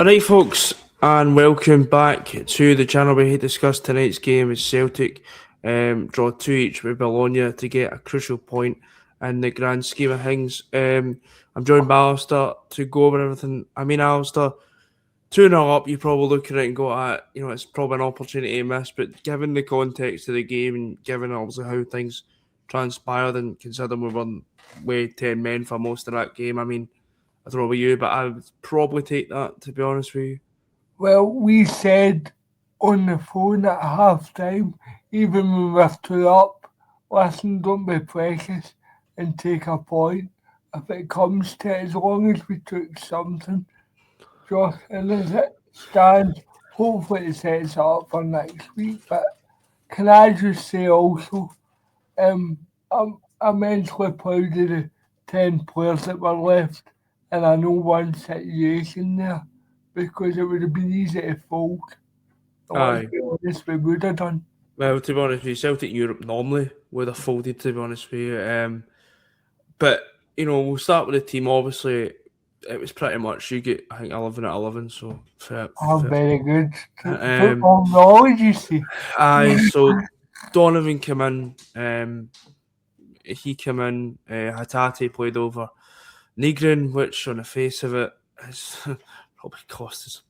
Alright, folks, and welcome back to the channel where we discuss tonight's game as Celtic draw 2 each with Bologna to get a crucial point in the grand scheme of things. I'm joined by Alistair to go over everything. Alistair, 2-0 up, you probably look at it and go, it's probably an opportunity to miss, but given the context of the game and given obviously how things transpired and considering we were way 10 men for most of that game, I don't know about you, but I would probably take that, to be honest with you. Well, we said on the phone at half time, even when we're 2 up, listen, don't be precious and take a point. If it comes to it, as long as we took something, Josh, and as it stands, hopefully it sets up for next week. But can I just say also, I'm immensely proud of the 10 players that were left, and I know one situation there because it would have been easy to fold. And let's Aye. be honest, we would have done. Well, to be honest with you, Celtic Europe normally would have folded, to be honest with you. But, we'll start with the team. Obviously, it was pretty much, you get, I think, 11 at 11, so fair. Oh, very good. Um, Football knowledge, you see. so Donovan came in. He came in. Hatate played over Negrin, which on the face of it has probably cost us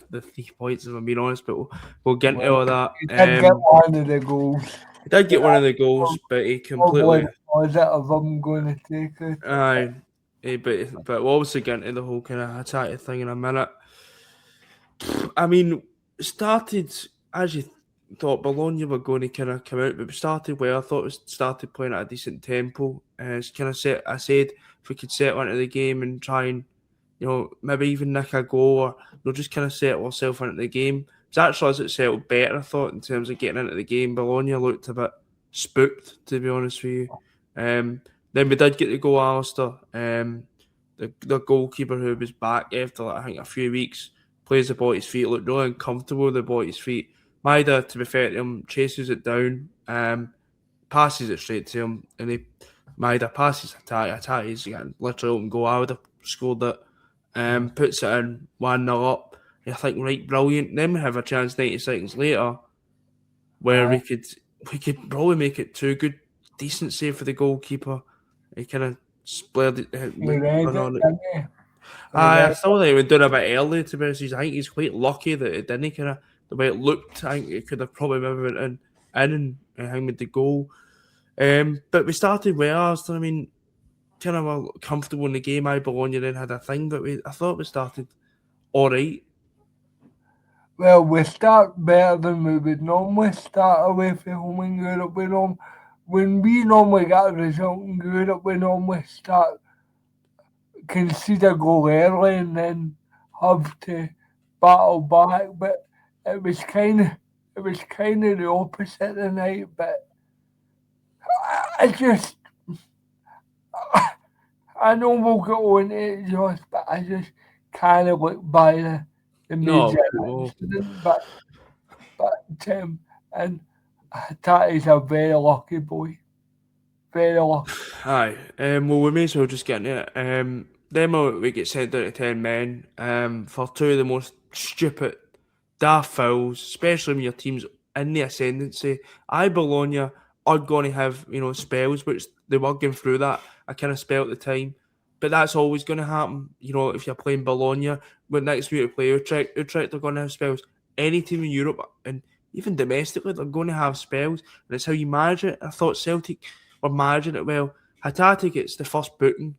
the 3 points, if I'm being honest, but we'll get into all that. He did get one of the goals. He did get one of the goals, but he completely. Was it of him going to take it? Aye, but we'll obviously get into the whole kind of Hatate thing in a minute. Started as you thought Bologna were going to kind of come out, but we started well. I thought we started playing at a decent tempo. It's kind of I said if we could settle into the game and try and maybe even nick a goal or just kind of settle ourselves into the game. It's actually as it settled better, I thought, in terms of getting into the game. Bologna looked a bit spooked, to be honest with you. Then we did get the goal, Alistair. The goalkeeper who was back after I think a few weeks plays the ball at his feet, looked really uncomfortable with the ball at his feet. Maida, to be fair to him, chases it down, passes it straight to him, and Maida passes Hatate's getting literally open goal. I would have scored it. Puts it in 1-0 up. I think right, brilliant. Then we have a chance 90 seconds later where we could probably make it too good. Decent save for the goalkeeper. He kind of splared it. I thought they were doing a bit early, to be honest. I think he's quite lucky that it didn't kind of the way it looked. I think it could have probably maybe went in and hang with the goal. But we started well. Kind of comfortable in the game. Bologna then had a thing, but I thought we started all right. Well, we start better than we would normally start away from home in Europe. When we normally get a result in Europe, we normally start concede a goal early and then have to battle back. But it was kind of the opposite tonight. But I know we'll get on it, Josh, but I just kind of look by the major incident. But and that is a very lucky boy. Very lucky. Aye. Well, we may as well just get into it. Then we get sent down to 10 men for two of the most stupid, daft fouls, especially when your team's in the ascendancy. Bologna are going to have, spells, which they were going through that. I kind of spell at the time. But that's always going to happen. If you're playing Bologna, when next week we play Utrecht, are going to have spells. Any team in Europe, and even domestically, they're going to have spells. And it's how you manage it. I thought Celtic were managing it well. Hatate gets the first booking.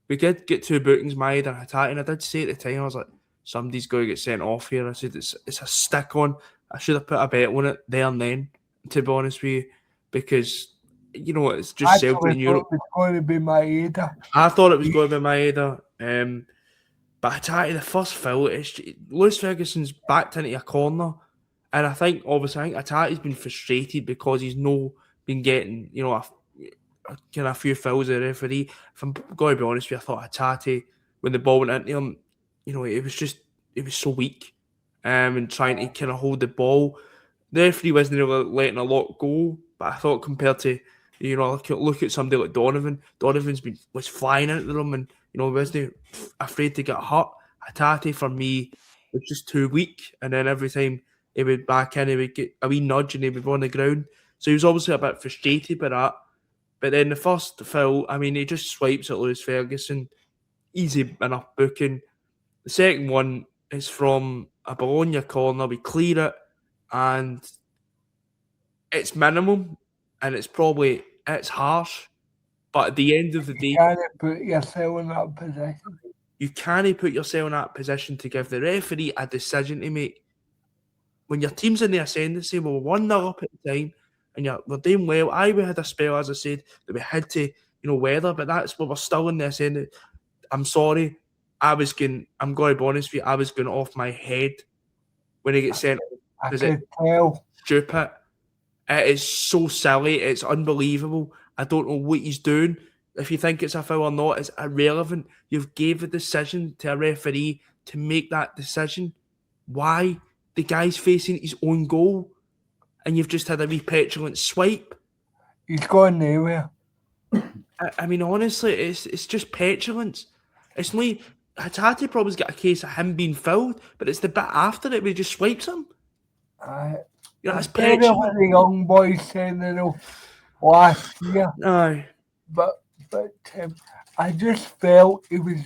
We did get 2 bookings, Maeda and Hatate, and I did say at the time, I was like, somebody's going to get sent off here. I said, it's a stick on. I should have put a bet on it there and then, to be honest with you, because, it's just Celtic in Europe. It's going to be Maeda. I thought it was going to be Maeda. But Hatate, the first foul, Lewis Ferguson's backed into a corner, and I think Hatate's been frustrated because he's been getting, a few fouls of the referee. If I'm going to be honest with you, I thought Hatate, when the ball went into him, it was so weak. And trying to kind of hold the ball. The referee wasn't really letting a lot go, but I thought compared to, look at somebody like Donovan. Donovan's was flying into them and, wasn't afraid to get hurt. Hatate for me was just too weak, and then every time he would back in, he would get a wee nudge and he would be on the ground. So he was obviously a bit frustrated by that. But then the first foul, I mean, he just swipes at Lewis Ferguson, easy enough booking. The second one is from a Bologna corner. We clear it, and it's minimum, and it's harsh. But at the end of the day, Can't put yourself in that position. you can't put yourself in that position to give the referee a decision to make. When your team's in the ascendancy, we were 1-0 up at the time, and we're doing well. We had a spell, as I said, that we had to, weather, but we're still in the ascendancy. I'm sorry. I'm going to be honest with you, I was going off my head when he gets sent. I could tell. Stupid. It is so silly. It's unbelievable. I don't know what he's doing. If you think it's a foul or not, it's irrelevant. You've gave the decision to a referee to make that decision. Why? The guy's facing his own goal, and you've just had a wee petulant swipe. He's gone nowhere. I mean, honestly, it's just petulance. It's like Hatate probably's got a case of him being fouled, but it's the bit after it where he just swipes him. That's petulant. The young boys sending off last year. Aye. But I just felt it was,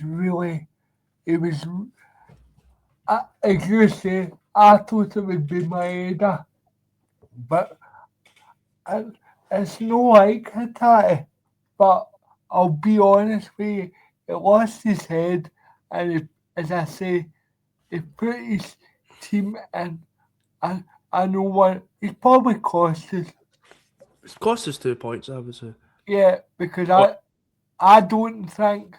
as you say, I thought it would be Maeda. But it's no like Hatate. But I'll be honest with you, he lost his head, and as I say, he put his team in. And I know what, it's probably cost us. It's cost us 2 points, I would say. Yeah, because I don't think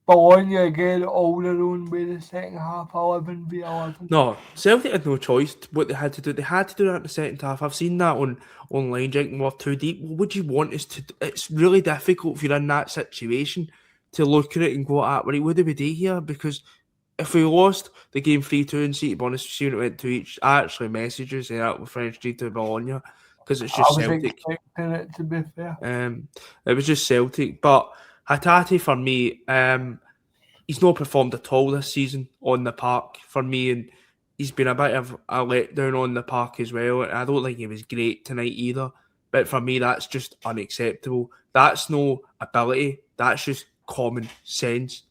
Bologna get all their own way the second half, 11v11. No, Celtic had no choice what they had to do. They had to do that in the second half. I've seen that online, drinking water too deep. What would you want us to do? It's really difficult if you're in that situation to look at it and go, right, what do we do here? Because if we lost the game 3-2 and see, to be honest, seeing it went to each, I actually messaged you saying that with French 3-2 Bologna because it's just Celtic. I was expecting it, to be fair. It was just Celtic. But Hatate, for me, he's not performed at all this season on the park for me, and he's been a bit of a letdown on the park as well. And I don't think he was great tonight either. But for me, that's just unacceptable. That's no ability. That's just common sense.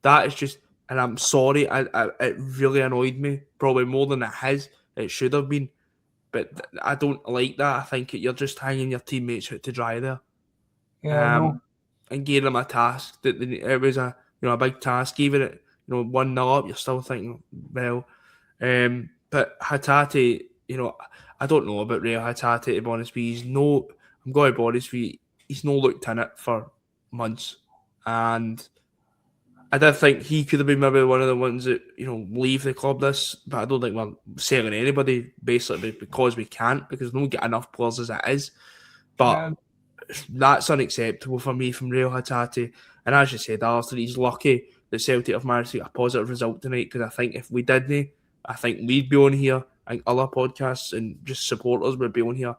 That is just, and I'm sorry, it really annoyed me, probably more than it has. It should have been. But I don't like that. I think you're just hanging your teammates out to dry there. Yeah, and gave them a task that it was a big task. Even at 1-0 up, you're still thinking, well. But Hatate, I don't know about Real Hatate, to be honest with you. I'm going to be honest with you, he's not looked in it for months, and I did think he could have been maybe one of the ones that leave the club this, but I don't think we're selling anybody basically because we can't, because we don't get enough players as it is. But that's unacceptable for me from Real Hatate. And as you said, Alistair, he's lucky that Celtic have managed to get a positive result tonight, because I think if we didn't, I think we'd be on here, and other podcasts and just supporters would be on here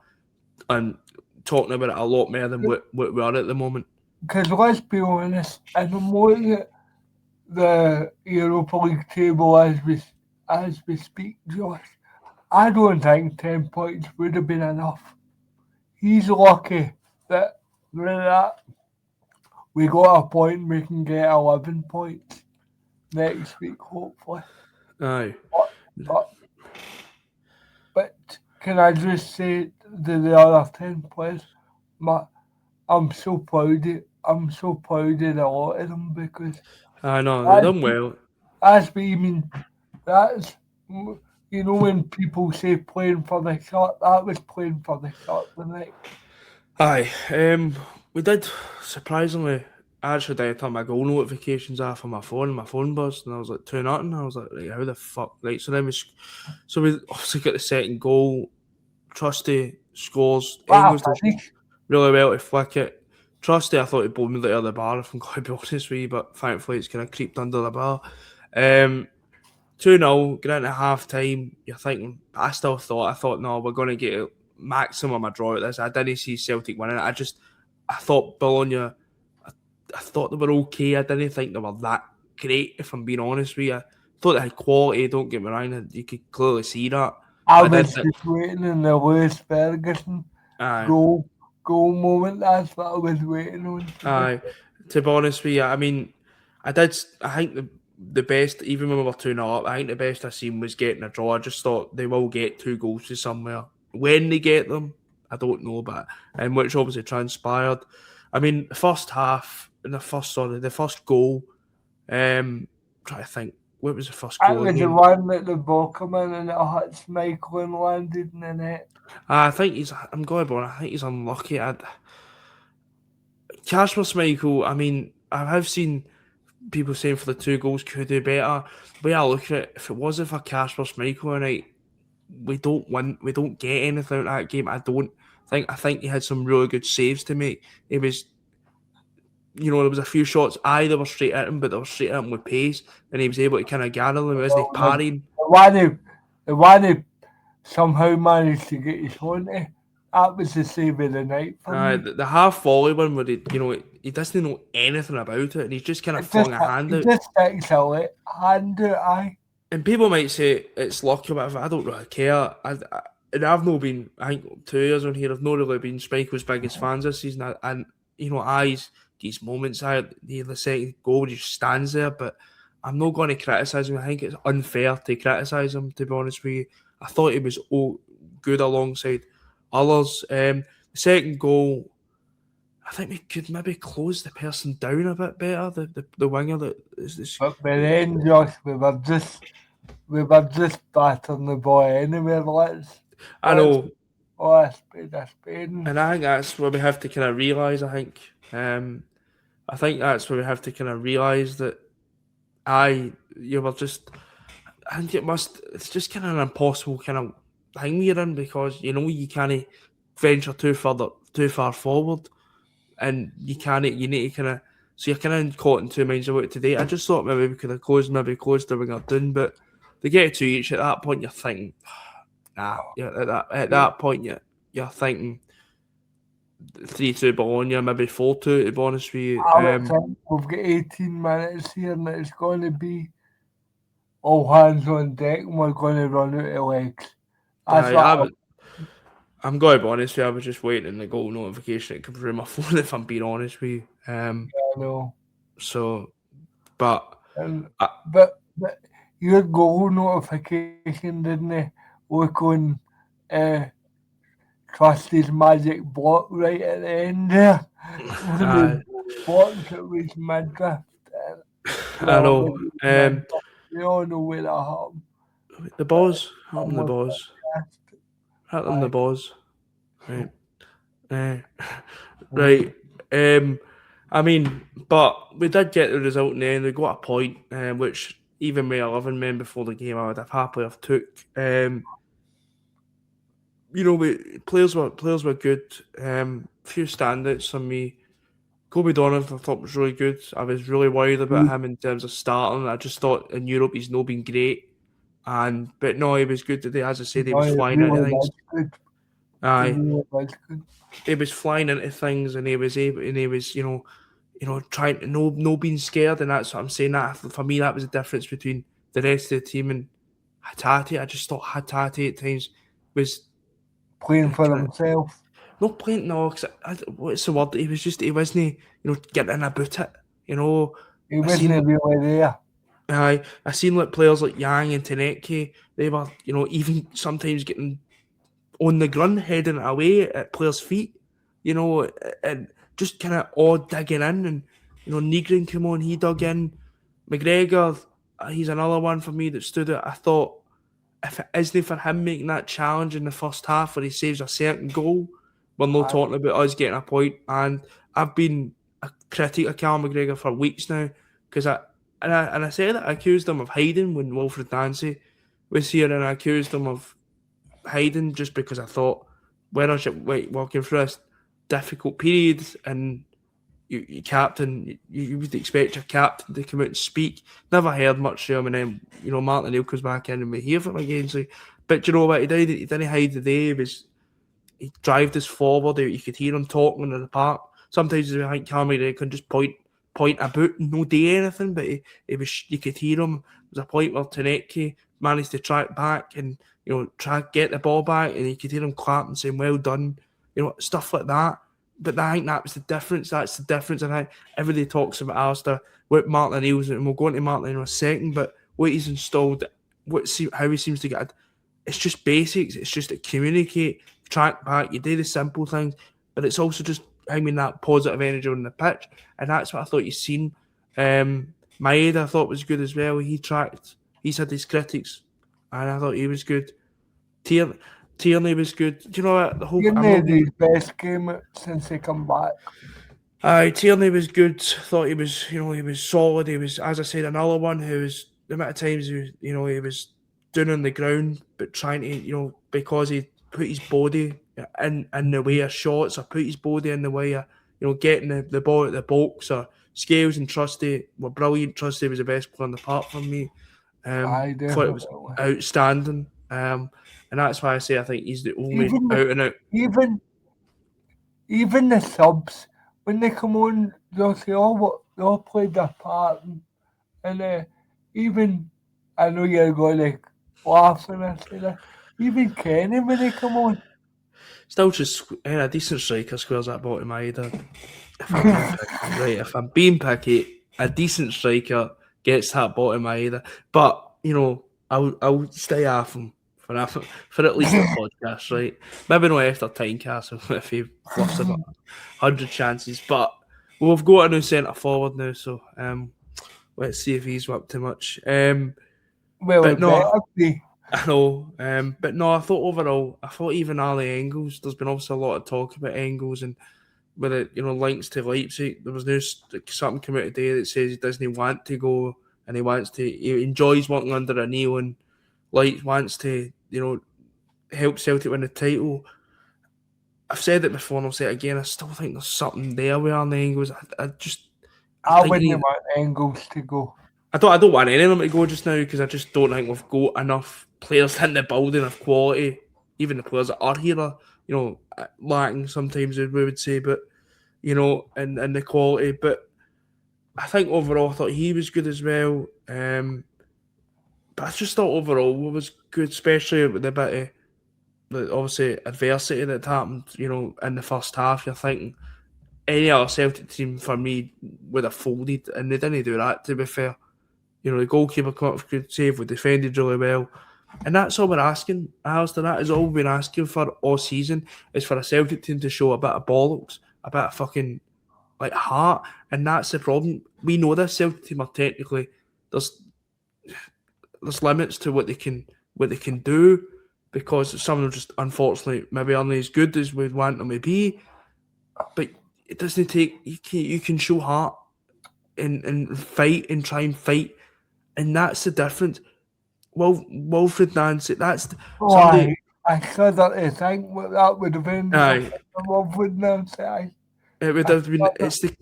and talking about it a lot more than what we are at the moment. Because let's be honest, and I'm looking at the Europa League table as we speak, Josh, I don't think 10 points would have been enough. He's lucky that we got a point, we can get 11 points next week, hopefully. Aye. But can I just say to the other 10 players, I'm so proud of a lot of them, because I know, they've done well. That's what you mean. That's, when people say playing for the shirt, that was playing for the shirt tonight. Aye, we did, surprisingly, I actually did turn my goal notifications off on my phone buzzed, and I was like 2-0, I was like, how the fuck, right, so we obviously get the second goal, Trusty scores, Engels does really well to flick it. Trusty, I thought he blew me out of the bar, if I'm going to be honest with you, but thankfully it's kind of creeped under the bar. 2-0, get into half-time, you're thinking, I thought, no, we're going to get a maximum a draw at this. I didn't see Celtic winning it. I thought Bologna, I thought they were okay. I didn't think they were that great, if I'm being honest with you. thought they had quality. Don't get me wrong, you could clearly see that. I I did was think, just waiting on the Lewis Ferguson aye, goal moment. That's what I was waiting on. aye. To be honest with you, I mean, I think the best, even when we were 2-0 up, I think the best I seen was getting a draw. I just thought they will get 2 goals to somewhere. When they get them, I don't know, but which obviously transpired. I mean, the first half, the first goal. Try to think, what was the first That goal was the again? one that the ball come in and it hits Michael and landed in the net. I think I'm going on. I think he's unlucky. Kasper Schmeichel. I mean, I have seen people saying for the 2 goals could do better. The way I look at it, if it wasn't for Kasper Schmeichel, right, we don't win. We don't get anything out of that game. I don't think. I think he had some really good saves to make. It was, there was a few shots. They were straight at him, but they were straight at him with pace, and he was able to kind of gather them, wasn't he? Well, Parrying. the one who somehow managed to get his onto, that was the save of the night for me. The half volley one where he doesn't know anything about it, and he's just kind of flung a hand It out. just sticks a hand out, aye. And people might say it's lucky, but I don't really care. And I've not been, I think, 2 years on here. I've not really been Schmeichel's biggest fans this season. And these moments, the second goal just stands there. But I'm not going to criticise him. I think it's unfair to criticise him, to be honest with you. I thought he was good alongside others. The second goal, I think we could maybe close the person down a bit better. The winger that is. But by then, Josh, we were just battering the ball anywhere. I know. Spade a spade. And I think that's where we have to kind of realise, I think that's where we have to kind of realise that it's just kind of an impossible kind of thing you're in, because you can't venture too far forward, and you need to kind of, so you're kind of caught in two minds about it today. I just thought maybe we could have closed the winger down, but they get to each at that point. You're thinking, at that point you're thinking 3-2 Bologna, maybe 4-2. To be honest with you, we've got 18 minutes here, and it's going to be all hands on deck, and we're going to run out of legs. I'm going to be honest with you. I was just waiting on the goal notification to come through my phone, if I'm being honest with you. I know. So, but your goal notification didn't look on Trusty's magic block right at the end there. Blocked it with midriff. I know. We all know where that happened. The balls. Hit them the balls. Right. Right. I mean, but we did get the result in the end. We got a point, which even with 11 men before the game, I would have happily have took. Players were good. Few standouts for me. Kobe Donovan I thought was really good. I was really worried about him in terms of starting. I just thought in Europe he's not been great, but no, he was good today. As I said, he was flying into things. He was flying into things, and he was trying to no being scared, and that's what I'm saying. That for me, that was the difference between the rest of the team and Hatate. I just thought Hatate at times was playing for himself. Not playing, no. What's the word? He wasn't, getting about it. He wasn't really there. I seen players like Yang and Teneke. They were, even sometimes getting on the ground, heading it away at players' feet. And just kind of odd digging in, and Negrin came on, he dug in. McGregor, he's another one for me that stood out. I thought if it isn't for him making that challenge in the first half where he saves a certain goal, we're not talking about us getting a point. And I've been a critic of Callum McGregor for weeks now, because I said that I accused him of hiding when Wilfred Nancy was here, and I accused him of hiding just because I thought, when walking through this difficult period, and you would expect your captain to come out and speak. Never heard much of him, and then Martin O'Neill comes back in and we hear from him again. So, but you know what, he didn't hide today. He drove us forward. You could hear him talking in the park. Sometimes I think Cameron can just point point about no day anything, but he was, you could hear him. There was a point where Taneki managed to track back and, you know, try to get the ball back, and you could hear him clapping, saying, well done, you know, stuff like that. But I think that was the difference. That's the difference. And I think everybody talks about Alistair, what Martin O'Neill's, and we'll go into Martin in a second, but what he's installed, how he seems to get, it's just basics. It's just to communicate, track back, you do the simple things, but it's also just, I mean, that positive energy on the pitch. And that's what I thought you've seen. Maeda, I thought, was good as well. He's had his critics, and I thought he was good. Tierney was good. Do you know what? Tierney his best game since he come back. Tierney was good. Thought he was, you know, he was solid. He was, as I said, another one who was, the amount of times he was down on the ground, but trying to, you know, because he put his body in the way of shots, or put his body in the way of, you know, getting the ball at the box. Or Scales and Trusty were brilliant. Trusty was the best player on the park for me. Thought it was outstanding. And that's why I say I think he's the only out and out. Even the subs, when they come on, they all played their part. And even, I know you're going to laugh when I say that, even Kenny when they come on. Still just a decent striker squares that ball to Maeda. If I'm being picky, a decent striker gets that ball to Maeda. But, you know, I'll stay off him for at least a podcast, right? Maybe not after Tynecastle if he bluffs about 100 chances. But we've got a new centre forward now, so let's see if he's up to much. But no, I know. But no, I thought even Ali Engels, there's been also a lot of talk about Engels and with it, you know, links to Leipzig. There was something come out today that says he doesn't want to go, and he enjoys working under O'Neill and wants to, you know, help Celtic win the title. I've said it before and I'll say it again, I still think there's something there with Arne Engels. I wouldn't want Engels to go. I don't want any of them to go just now, because I just don't think we've got enough players in the building of quality. Even the players that are here are, you know, lacking sometimes, we would say, but, you know, and the quality. But I think overall, I thought he was good as well. But I just thought overall it was good, especially with the bit of, obviously, adversity that happened, you know, in the first half. You're thinking any other Celtic team for me would have folded, and they didn't do that, to be fair. You know, the goalkeeper caught a good save, we defended really well. And that's all we're asking, Alistair. That is all we've been asking for all season, is for a Celtic team to show a bit of bollocks, a bit of fucking, like, heart. And that's the problem. We know this Celtic team are technically, there's limits to what they can do, because some of them just, unfortunately, maybe aren't as good as we'd want them to be. But it doesn't take, you can show heart and fight and try and fight. And that's the difference. Well, Wilfred Nancy, that's somebody. I shudder think what that would have been. Wilfred Nancy. It would have been. It's the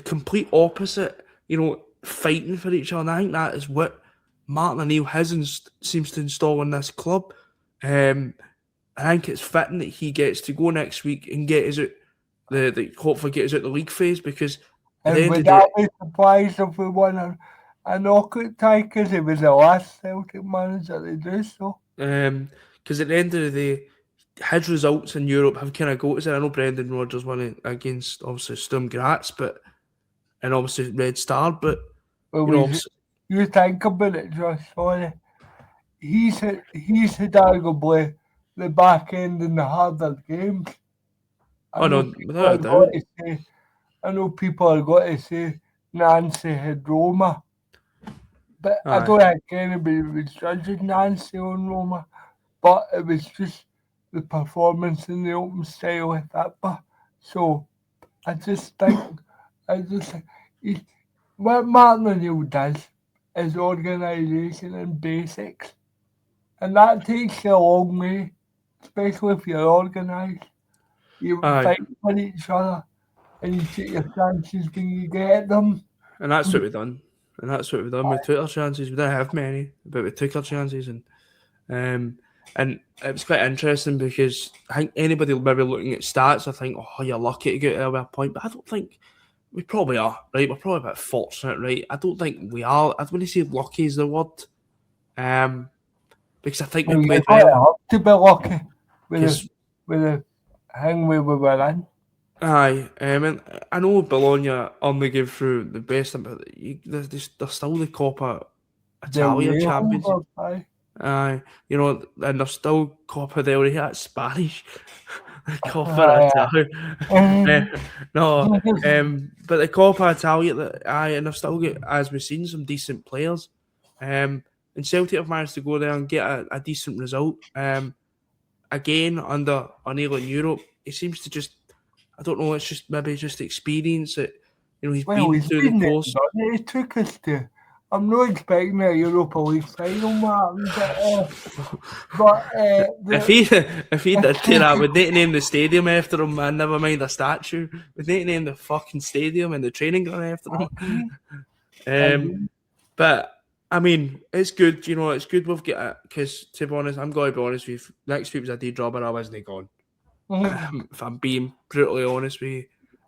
complete opposite. You know, fighting for each other. And I think that is what Martin O'Neill seems to install in this club. I think it's fitting that he gets to go next week and get us out hopefully get us out the league phase, because and would that be surprised if we won a knockout tie, because he was the last Celtic manager to do so? Because at the end of the day, his results in Europe have kind of got us. I know Brendan Rodgers won against, obviously, Sturm Graz, and obviously Red Star, but you think about it, Josh. Sorry, he's had arguably the back end in the harder games. I know people are going to say Nancy had Roma, but I don't think anybody was judging Nancy on Roma. But it was just the performance in the open style with that. So I just think what Martin O'Neill does is organisation and basics, and that takes you a long way, especially if you're organised. You fight for each other, and you take your chances when you get them. And that's what we've done. We took our chances. We didn't have many, but we took our chances, and it was quite interesting, because I think anybody maybe looking at stats, I think, oh, you're lucky to get out of a point, but I don't think we probably are, right? We're probably a bit fortunate, right? I don't think we are. I wouldn't say lucky is the word. Because I think we Well, you played got well. up to be lucky with Because the hang we were in. aye, and I know Bologna only gave through the best, but they're still the Coppa The Italia way champions. over, aye. Aye, and they're still Coppa del Rey. That's Spanish. Coppa Aye, Italia. Eh, no, but the Coppa Italia, aye, and they've still got, as we've seen, some decent players. And Celtic have managed to go there and get a decent result. Again, under O'Neill in Europe, he seems to just, I don't know, it's just maybe just experience that, he's well, been he's through the been there and course. done it. He took us to. I'm not expecting a Europa League final, Martin, If he did do that, we'd need to name the stadium after him, man. Never mind a statue. We'd need to name the fucking stadium and the training ground after him. agree. But I mean, it's good. It's good we've got it because, to be honest, I'm going to be honest with you. Next week was a day job and I wasn't gone. If I'm being brutally honest with you,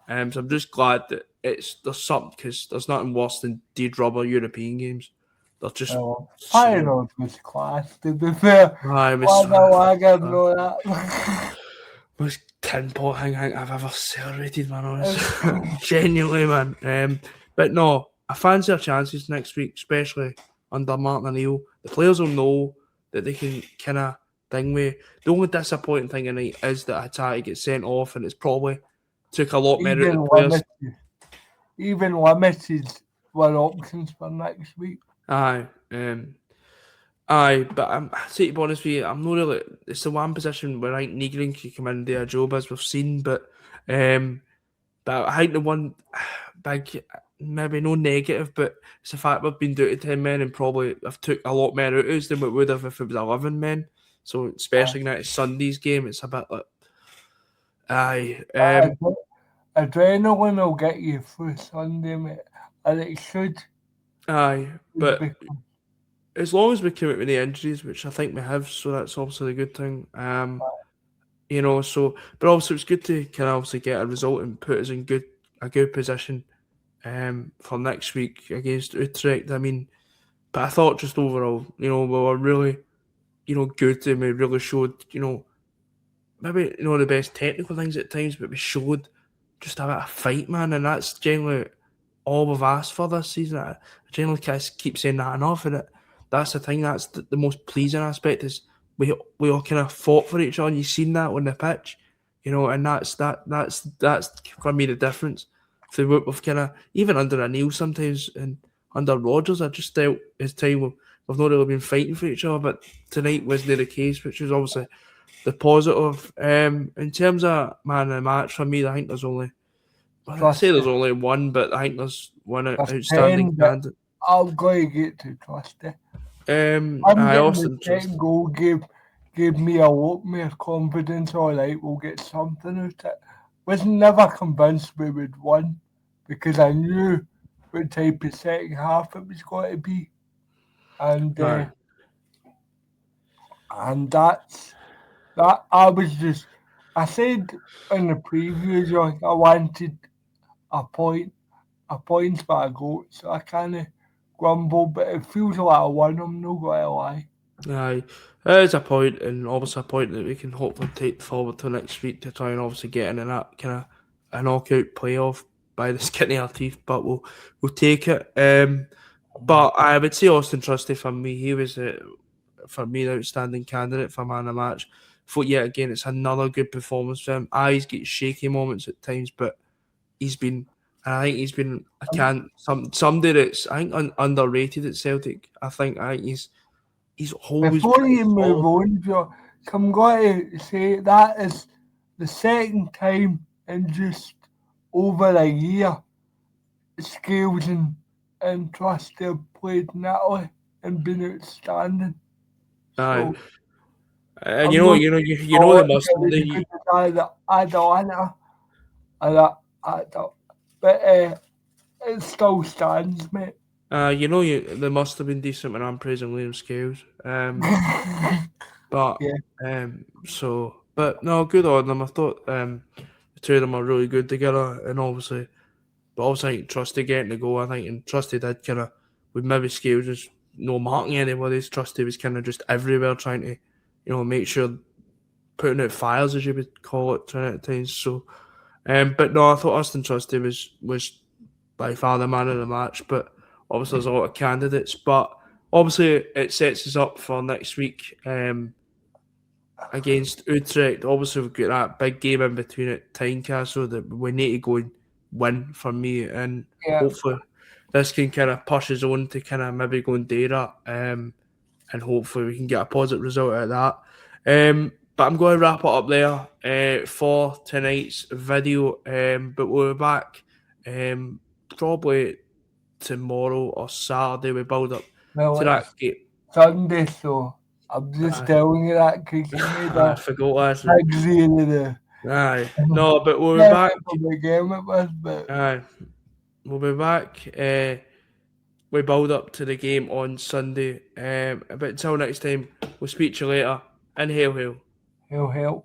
so I'm just glad that there's something because there's nothing worse than dead rubber European games. They're just so. Feyenoord was class, to be fair. I was Wagga know that. most tin pot thing I've ever celebrated, man. Honestly, genuinely, man. But no, I fancy our chances next week, especially under Martin O'Neill. The players will know that they can kind of thing with. The only disappointing thing tonight is that Hatati gets sent off, and it's probably took a lot more out of the players. Even limited were options for next week. Aye, but I say to be honest with you, I'm not really. It's the one position where I think Negrin can come in and do a job as we've seen, but I think the one big, maybe no negative, but it's the fact we've been down to 10 men and probably have took a lot more out of us than we would have if it was 11 men. So especially now it's Sunday's game, it's a bit like, aye. Adrenaline will get you through Sunday, mate, and it should. Aye, but as long as we come out with the injuries, which I think we have, so that's obviously a good thing. So, but also it's good to kind of obviously get a result and put us in a good position for next week against Utrecht. I mean, but I thought just overall, we were really, good and we really showed, maybe, the best technical things at times, but we showed just a bit of fight, man, and that's generally all we've asked for this season. I generally can't keep saying that enough, and that's the thing. That's the most pleasing aspect is we all kind of fought for each other. And you've seen that on the pitch, and that's for me the difference. So we've kind of even under O'Neill sometimes and under Rodgers, I just felt his time we've not really been fighting for each other. But tonight wasn't the case, which was obviously the positive. In terms of man of the match for me, I think there's only. Well, I say there's only one, but I think there's one outstanding candidate. I'm going to get to Trusty. Austin the second goal gave me a lot more confidence. All right, we'll get something out of it. Was never convinced we would win because I knew what type of second half it was going to be, and that's that. I said in the previews, I wanted a points by a goal, so I kind of grumble, but it feels like a win. I'm not going to lie. Aye, there is a point, and obviously a point that we can hopefully take forward to next week to try and obviously get in that kind of a knockout playoff by the skin of our teeth. But we'll take it. But I would say Austin Trusty for me. He was for me the outstanding candidate for man of the match. But yet again, it's another good performance for him. He's got shaky moments at times, but he's been. I think he's been somebody that's I think underrated at Celtic. I think he's always. Before you move on, Joe, I'm going to say that is the second time in just over a year Scales and Trusty have played in Italy and been outstanding. Aye. So, and you know they must. But it still stands, mate. They must have been decent when I'm praising Liam Scales. But but no, good on them. I thought the two of them are really good together, and obviously But also, I think Trusty getting the goal, I think, and Trusty did kind of, with maybe Scales just no marking anybody, Trusty was kind of just everywhere trying to, make sure, putting out fires, as you would call it, trying at times. So, but no, I thought Austin Trusty was by far the man of the match, but obviously there's a lot of candidates. But obviously it sets us up for next week against Utrecht. Obviously we've got that big game in between at Tynecastle that we need to go and win for me, and hopefully this can kind of push us on to kind of maybe go and do that, and hopefully we can get a positive result out of that. But I'm going to wrap it up there for tonight's video. But we'll be back probably tomorrow or Saturday. We build up to that game. Sunday, so I'm just telling you that because you made I forgot that. Aye. No, but we'll be back. Aye. We'll be back. We build up to the game on Sunday. But until next time, we'll speak to you later. And hail, hail. Hail, hail.